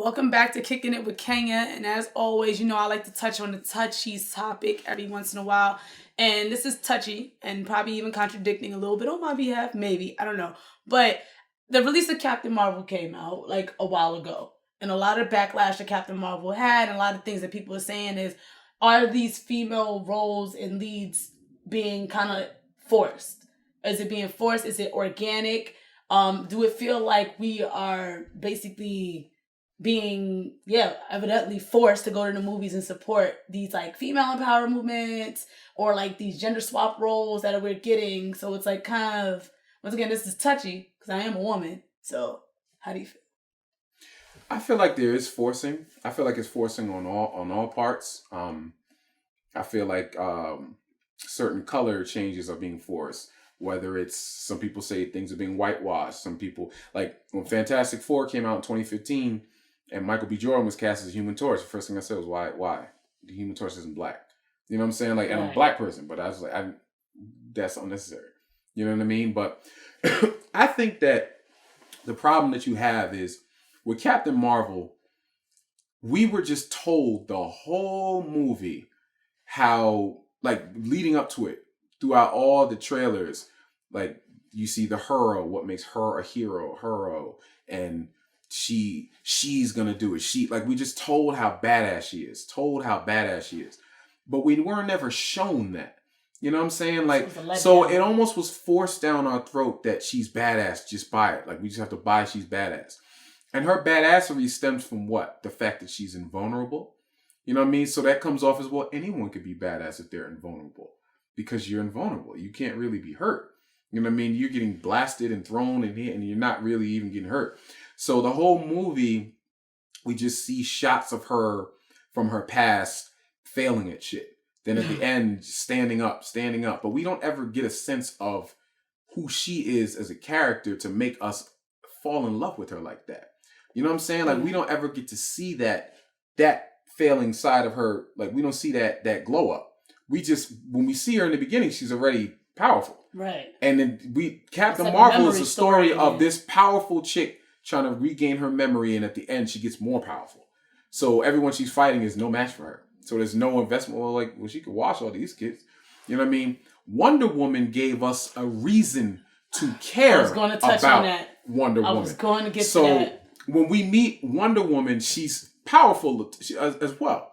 Welcome back to Kicking It with Kenya. And as always, I like to touch on the touchy topic every once in a while. And this is touchy and probably even contradicting a little bit on my behalf. Maybe. I don't know. But the release of Captain Marvel came out like a while ago. And a lot of backlash that Captain Marvel had, and a lot of things that people are saying is, are these female roles and leads being kind of forced? Is it being forced? Is it organic? Do it feel like we are basically being evidently forced to go to the movies and support these like female empowerment movements or like these gender swap roles that we're getting? So it's like kind of, once again, this is touchy because I am a woman. So how do you feel? I feel like there is forcing. I feel like it's forcing on all parts. I feel like certain color changes are being forced. Whether it's, some people say things are being whitewashed. Some people, like when Fantastic Four came out in 2015 and Michael B. Jordan was cast as Human Torch, the first thing I said was, why? The Human Torch isn't black. You know what I'm saying? Like, and I'm a black person, but I was like, that's unnecessary. You know what I mean? But I think that the problem that you have is with Captain Marvel, we were just told the whole movie how, like, leading up to it, throughout all the trailers, like, you see the hero, what makes her a hero, and she's gonna do it. We just told how badass she is, but we weren't never shown that. You know what I'm saying? Like, so it almost was forced down our throat that she's badass. Just buy it. Like, we just have to buy she's badass. And her badassery stems from what? The fact that she's invulnerable. You know what I mean? So that comes off as, well, anyone could be badass if they're invulnerable. Because you're invulnerable. You can't really be hurt. You know what I mean? You're getting blasted and thrown and hit, and you're not really even getting hurt. So the whole movie, we just see shots of her from her past failing at shit. Then at the end, standing up. But we don't ever get a sense of who she is as a character to make us fall in love with her like that. You know what I'm saying? Like, we don't ever get to see that failing side of her. Like, we don't see that glow up. We just, when we see her in the beginning, she's already powerful. Right. And then Captain Marvel is a story of this powerful chick trying to regain her memory, and at the end, she gets more powerful. So everyone she's fighting is no match for her. So there's no investment. Well, she could wash all these kids. You know what I mean? Wonder Woman gave us a reason to care about Wonder Woman. I was going to get to that. So when we meet Wonder Woman, she's powerful as well.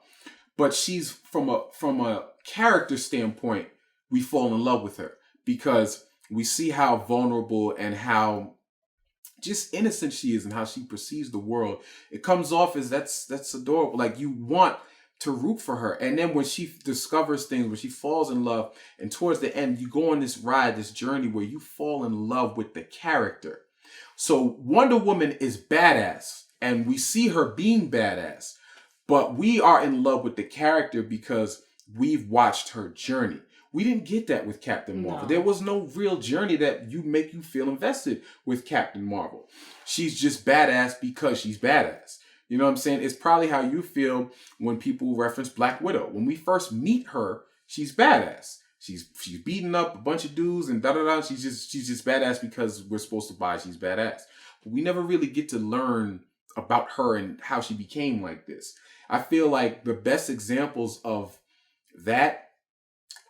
But she's from a character standpoint, we fall in love with her because we see how vulnerable and how just innocent she is and how she perceives the world. It comes off as that's adorable. Like, you want to root for her. And then when she discovers things, when she falls in love, and towards the end, you go on this ride, this journey where you fall in love with the character. So Wonder Woman is badass, and we see her being badass. But we are in love with the character because we've watched her journey. We didn't get that with Captain Marvel. No. There was no real journey that make you feel invested with Captain Marvel. She's just badass because she's badass. You know what I'm saying? It's probably how you feel when people reference Black Widow. When we first meet her, she's badass. She's beating up a bunch of dudes and da-da-da. She's just badass because we're supposed to buy she's badass. But we never really get to learn about her and how she became like this. I feel like the best examples of that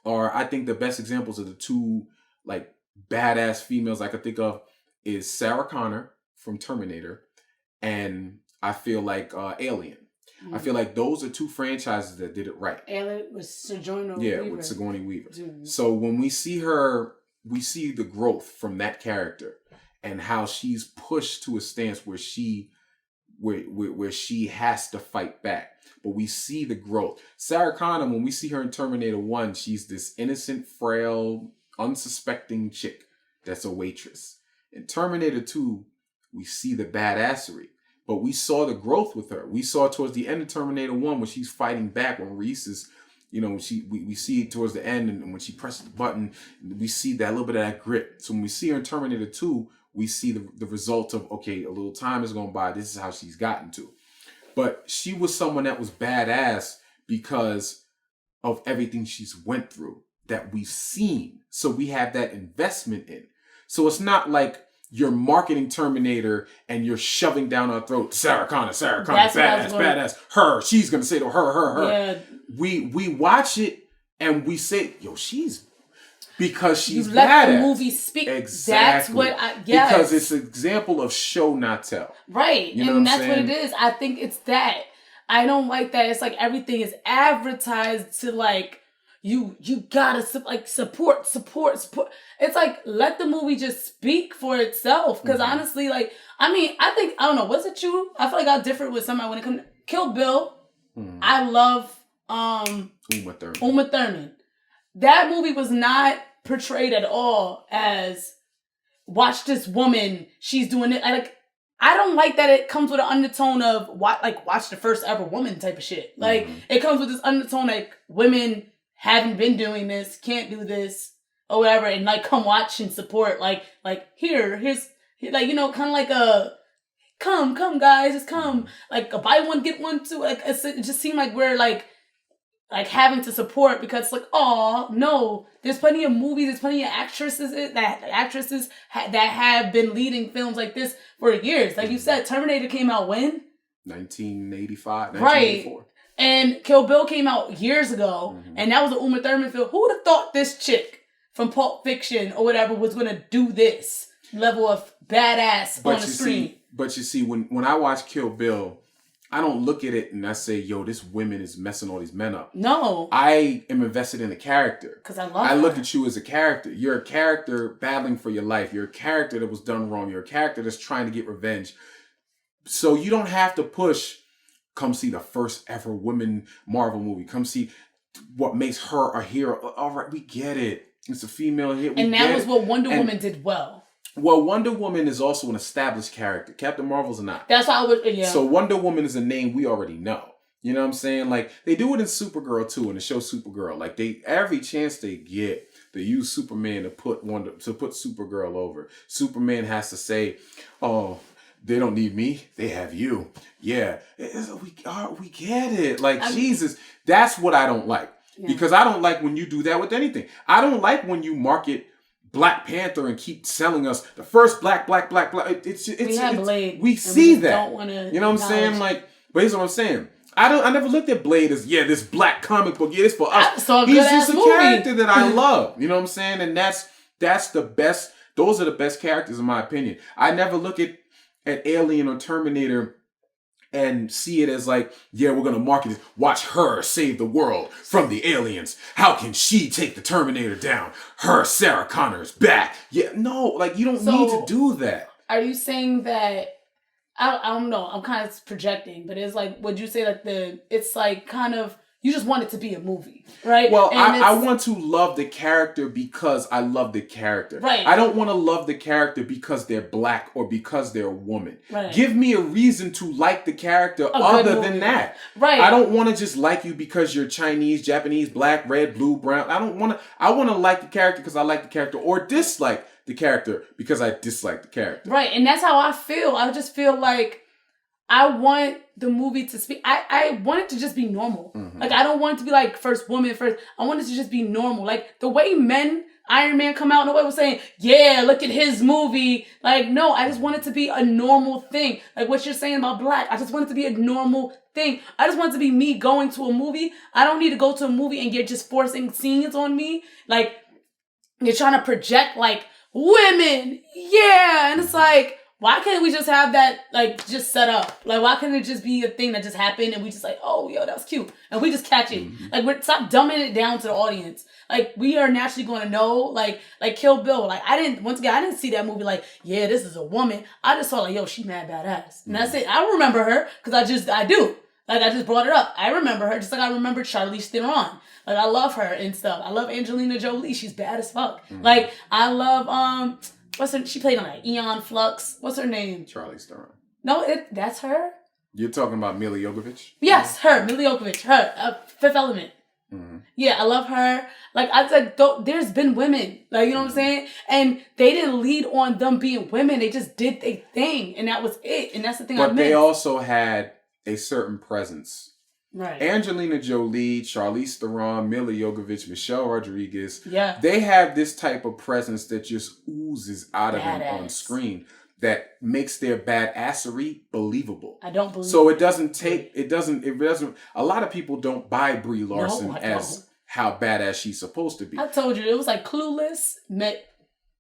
are, I think the best examples of the two like badass females I could think of is Sarah Connor from Terminator, and I feel like Alien. Mm-hmm. I feel like those are two franchises that did it right. Alien with Sigourney Weaver. Yeah, with Sigourney Weaver. Mm-hmm. So when we see her, we see the growth from that character and how she's pushed to a stance where she has to fight back. But we see the growth. Sarah Connor, when we see her in Terminator 1, she's this innocent, frail, unsuspecting chick that's a waitress. In Terminator 2, we see the badassery. But we saw the growth with her. We saw towards the end of Terminator 1 when she's fighting back, when Reese is, we see it towards the end, and when she presses the button, we see that little bit of that grit. So when we see her in Terminator 2, we see the result of, okay, a little time is going by. This is how she's gotten to. But she was someone that was badass because of everything she's went through that we've seen. So we have that investment in. So it's not like you're marketing Terminator and you're shoving down our throat, Sarah Connor, badass, her. She's gonna say to her. Yeah. We watch it and we say, yo, she's because she's you let badass. The movie speak. Exactly. That's what yes. Because it's an example of show not tell. Right. You know and what I'm that's saying? what it is. I think it's that. I don't like that. It's like everything is advertised to like you gotta support. It's like let the movie just speak for itself. Because honestly, like I don't know. Was it you? I feel like I'm different with somebody when it comes to Kill Bill. I love Uma Thurman. That movie was not portrayed at all as watch this woman. She's doing it. I don't like that it comes with an undertone of watch the first ever woman type of shit. Like it comes with this undertone like women haven't been doing this, can't do this or whatever, and like come watch and support. Like here's like kind of like a come guys, just come like a buy one get one too. Like it just seemed like we're like having to support because it's like, oh no, there's plenty of movies, there's plenty of actresses that have been leading films like this for years. Like you said, Terminator came out when? 1985, 1984. Right. And Kill Bill came out years ago, and that was an Uma Thurman film. Who would have thought this chick from Pulp Fiction or whatever was going to do this level of badass on the screen? But you see, when I watch Kill Bill, I don't look at it and I say, yo, this woman is messing all these men up. No. I am invested in the character. Because I look at you as a character. You're a character battling for your life. You're a character that was done wrong. You're a character that's trying to get revenge. So you don't have to push, come see the first ever women Marvel movie. Come see what makes her a hero. All right, we get it. It's a female hero. And that was what Wonder Woman did well. Well, Wonder Woman is also an established character. Captain Marvel's not. That's how I would, yeah. So Wonder Woman is a name we already know. You know what I'm saying? Like, they do it in Supergirl, too, in the show Supergirl. Like, every chance they get, they use Superman to put Supergirl over. Superman has to say, oh, they don't need me. They have you. Yeah. We get it. Like, Jesus. That's what I don't like. Yeah. Because I don't like when you do that with anything. I don't like when you market Black Panther and keep selling us the first black. Blade. We see that. You know what I'm saying? Like, but here's what I'm saying. I never looked at Blade as this black comic book. Yeah, it's for us. He's just a character that I love. You know what I'm saying? And that's the best. Those are the best characters in my opinion. I never look at Alien or Terminator and see it as like, yeah, we're going to market it. Watch her save the world from the aliens. How can she take the Terminator down? Her, Sarah Connor, is back. Yeah, no, like you don't need to do that. Are you saying that, I don't know, I'm kind of projecting, but it's like, would you say like it's like kind of, you just want it to be a movie, right? Well, I want to love the character because I love the character. Right. I don't want to love the character because they're black or because they're a woman. Right. Give me a reason to like the character other than that. Right. I don't want to just like you because you're Chinese, Japanese, black, red, blue, brown. I want to like the character because I like the character or dislike the character because I dislike the character. Right. And that's how I feel. I just feel like I want the movie to speak. I want it to just be normal. Mm-hmm. Like, I don't want it to be like first woman first. I want it to just be normal. Like, the way Iron Man come out, nobody was saying, yeah, look at his movie. Like, no, I just want it to be a normal thing. Like what you're saying about black. I just want it to be a normal thing. I just want it to be me going to a movie. I don't need to go to a movie and you're just forcing scenes on me. Like, you're trying to project, like, women. Yeah. And it's like, why can't we just have that, like, just set up? Like, why can't it just be a thing that just happened and we just like, oh, yo, that was cute. And we just catch it. Mm-hmm. Like, stop dumbing it down to the audience. Like, we are naturally going to know, like Kill Bill. Like, I didn't see that movie like, yeah, this is a woman. I just saw like, yo, she mad badass. And that's it. I remember her because I do. Like, I just brought it up. I remember her just like I remember Charlize Theron. Like, I love her and stuff. I love Angelina Jolie. She's bad as fuck. Mm-hmm. Like, I love, she played on like Eon Flux. What's her name? Charlize Theron. No, that's her. You're talking about Mila Jovovich? Yes, her. Mila Jovovich. Her. Fifth Element. Mm-hmm. Yeah, I love her. Like, I was like, there's been women. Like, you know what I'm saying? And they didn't lead on them being women. They just did their thing. And that was it. And that's the thing I missed. But they also had a certain presence Right. Angelina Jolie, Charlize Theron, Mila Jovovich, Michelle Rodriguez. Yeah. They have this type of presence that just oozes out of them on screen that makes their badassery believable. I don't believe so. It doesn't. A lot of people don't buy Brie Larson as how badass she's supposed to be. I told you it was like Clueless met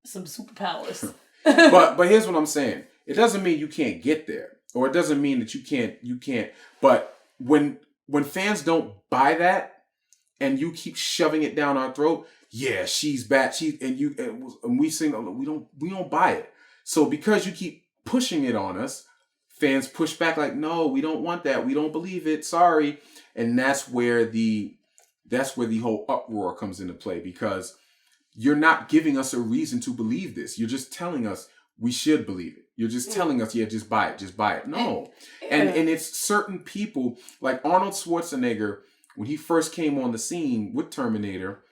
some superpowers. but here's what I'm saying. It doesn't mean you can't get there, or it doesn't mean that you can't. But when fans don't buy that, and you keep shoving it down our throat, yeah, she's bad. And we sing. We don't buy it. So because you keep pushing it on us, fans push back like, no, we don't want that. We don't believe it. Sorry. And that's where the whole uproar comes into play, because you're not giving us a reason to believe this. You're just telling us we should believe it. You're just telling us, yeah, just buy it. Just buy it. No. And it's certain people like Arnold Schwarzenegger, when he first came on the scene with Terminator,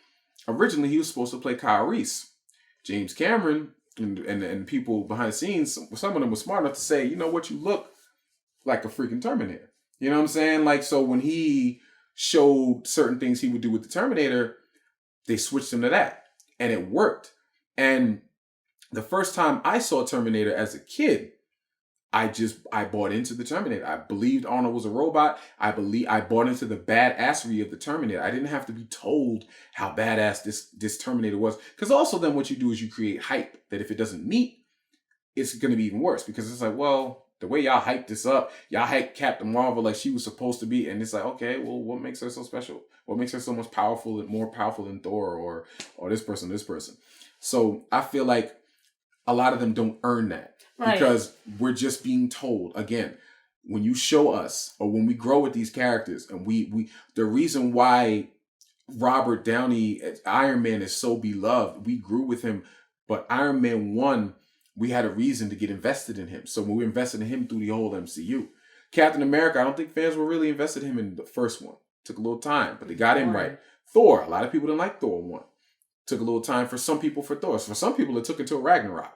originally he was supposed to play Kyle Reese. James Cameron and people behind the scenes, some of them were smart enough to say, you know what, you look like a freaking Terminator. You know what I'm saying? Like, so when he showed certain things he would do with the Terminator, they switched him to that. And it worked. And the first time I saw Terminator as a kid, I bought into the Terminator. I believed Arnold was a robot. I bought into the badassery of the Terminator. I didn't have to be told how badass this Terminator was. Because also then what you do is you create hype that if it doesn't meet, it's going to be even worse. Because it's like, well, the way y'all hyped this up, y'all hyped Captain Marvel like she was supposed to be. And it's like, okay, well, what makes her so special? What makes her so much powerful and more powerful than Thor or this person? So I feel like a lot of them don't earn that. Right. Because we're just being told, again, when you show us or when we grow with these characters, and we the reason why Robert Downey as Iron Man is so beloved, we grew with him, but Iron Man 1, we had a reason to get invested in him. So when we invested in him through the whole MCU. Captain America, I don't think fans were really invested in him in the first one. Took a little time, but they got him right. Thor, a lot of people didn't like Thor 1. Took a little time for some people for Thor. So for some people, it took until Ragnarok.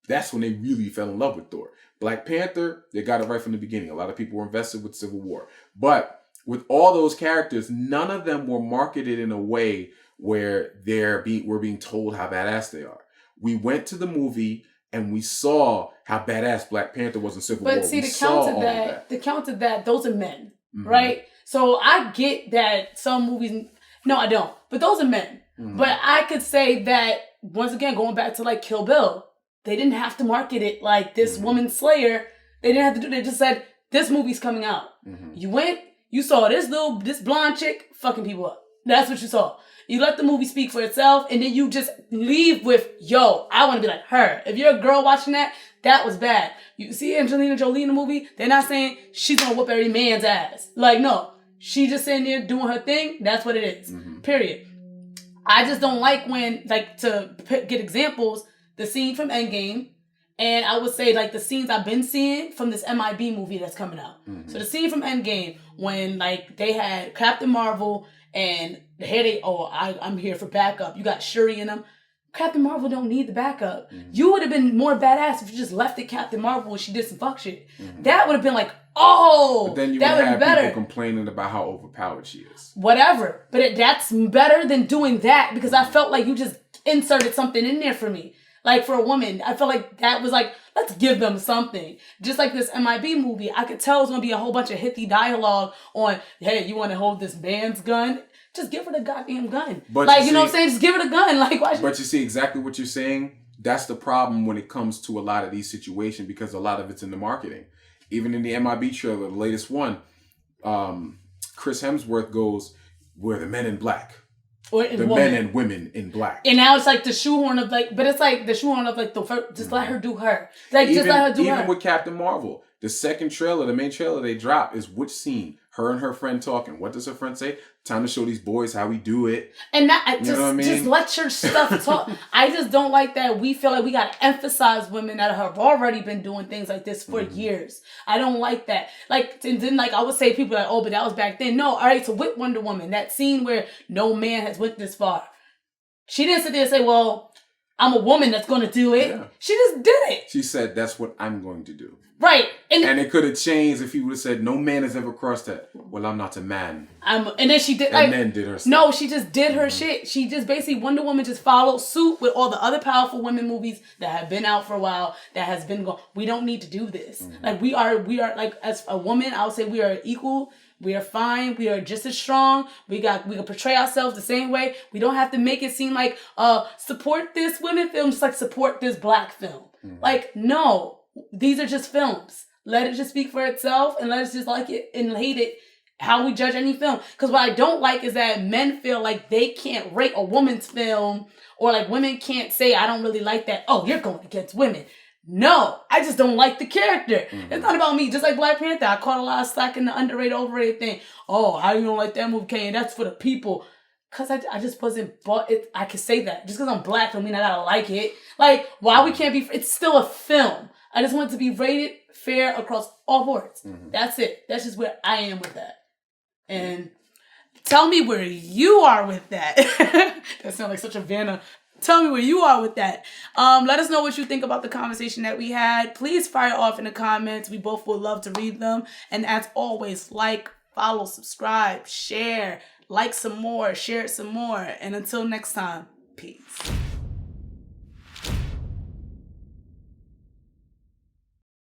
That's when they really fell in love with Thor. Black Panther, they got it right from the beginning. A lot of people were invested with Civil War. But with all those characters, none of them were marketed in a way where we're being told how badass they are. We went to the movie and we saw how badass Black Panther was in Civil War. But see, the count to that, those are men, right? So I get that some movies, no, I don't. But those are men. Mm-hmm. But I could say that, once again, going back to like Kill Bill, they didn't have to market it like this woman slayer. They didn't have to do. They just said this movie's coming out. Mm-hmm. You went, you saw this blonde chick fucking people up. That's what you saw. You let the movie speak for itself, and then you just leave with, yo, I want to be like her. If you're a girl watching that was bad. You see Angelina Jolie in the movie, they're not saying she's gonna whoop every man's ass. Like, no, she just sitting there doing her thing. That's what it is. Mm-hmm. Period. I just don't like when, like, to get examples, the scene from Endgame, and I would say, like, the scenes I've been seeing from this MIB movie that's coming out. Mm-hmm. So the scene from Endgame, when, like, they had Captain Marvel, and here I'm here for backup. You got Shuri in them. Captain Marvel don't need the backup. Mm-hmm. You would have been more badass if you just left it Captain Marvel when she did some fuck shit. Mm-hmm. That would have been like, oh, but then you that would have been people complaining about how overpowered she is. Whatever. But that's better than doing that, because I felt like you just inserted something in there for me. Like, for a woman, I felt like that was like, let's give them something. Just like this MIB movie, I could tell it was going to be a whole bunch of hithy dialogue on, hey, you want to hold this man's gun? Just give her the goddamn gun. But like, you know what I'm saying? Just give her the gun. Like, why? But you see exactly what you're saying? That's the problem when it comes to a lot of these situations, because a lot of it's in the marketing. Even in the MIB trailer, the latest one, Chris Hemsworth goes, we're the men in black. Men and women in black. And now it's like the shoehorn of like, but it's like the shoehorn of like just let her do her. Like, just let her do her. Even with Captain Marvel, the second trailer, the main trailer they drop is which scene? Her and her friend talking. What does her friend say? Time to show these boys how we do it. And that just let your stuff talk. I just don't like that we feel like we got to emphasize women that have already been doing things like this for years. I don't like that. Like, and then like I would say people like, oh, but that was back then. No, all right. So with Wonder Woman, that scene where no man has went this far, she didn't sit there and say, well, I'm a woman that's going to do it. Yeah. She just did it. She said, that's what I'm going to do. Right. And it could have changed if he would have said, no man has ever crossed that. Well, I'm not a man. And then she did. And then did her stuff. No, she just did her shit. She just basically, Wonder Woman just followed suit with all the other powerful women movies that have been out for a while, that has been going. We don't need to do this. Like, we are like, as a woman, I would say we are equal. We are fine. We are just as strong. We can portray ourselves the same way. We don't have to make it seem like, support this women film, just like support this black film. Like, no, these are just films. Let it just speak for itself, and let us just like it and hate it how we judge any film. Because what I don't like is that men feel like they can't rate a woman's film, or like women can't say, I don't really like that. Oh, you're going against women. No, I just don't like the character. It's not about me. Just like Black Panther, I caught a lot of slack in the underrated, overrated thing. Oh, how you don't like that movie, Kanye? That's for the people. Because I just wasn't bought it. I could say that. Just because I'm black don't mean I gotta like it. Like, why we can't be... It's still a film. I just want it to be rated fair across all boards. That's it. That's just where I am with that. And tell me where you are with that. That sounds like such a Vanna. Tell me where you are with that. Let us know what you think about the conversation that we had. Please fire off in the comments. We both would love to read them. And as always, like, follow, subscribe, share, like some more, share it some more. And until next time, peace.